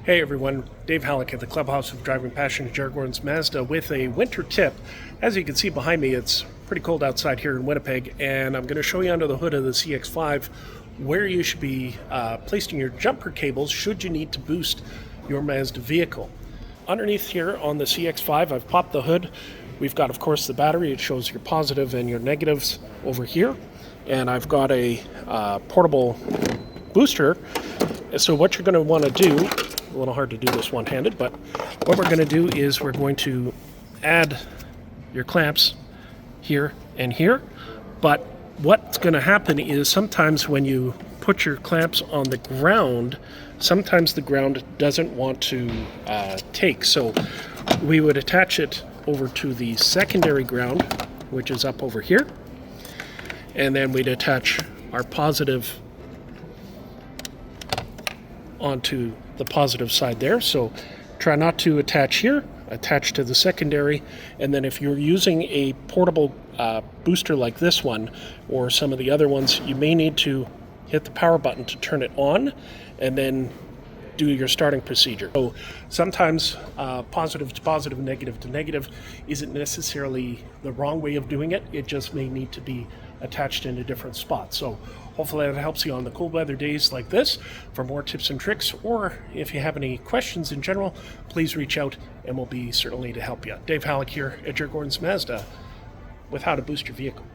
Hey everyone, Dave Halleck at the Clubhouse of Driving Passion at Jared Gordon's Mazda with a winter tip. As you can see behind me, it's pretty cold outside here in Winnipeg, and I'm going to show you under the hood of the CX-5 where you should be placing your jumper cables should you need to boost your Mazda vehicle. Underneath here on the CX-5, I've popped the hood. We've got, of course, the battery. It shows your positive and your negatives over here. And I've got a portable booster. So what you're going to want to do, a little hard to do this one-handed, but what we're going to do is we're going to add your clamps here and here. But what's going to happen is sometimes when you put your clamps on the ground, sometimes the ground doesn't want to take. So we would attach it over to the secondary ground, which is up over here. And then we'd attach our positive onto the positive side there. So try not to attach here, attach to the secondary. And then if you're using a portable booster like this one or some of the other ones, you may need to hit the power button to turn it on and then do your starting procedure. So sometimes positive to positive, negative to negative isn't necessarily the wrong way of doing it. It just may need to be attached in a different spot. So hopefully that helps you on the cold weather days like this. For more tips and tricks, or if you have any questions in general, please reach out and we'll be certainly to help you. Dave Halleck here at Jared Gordon's Mazda with how to boost your vehicle.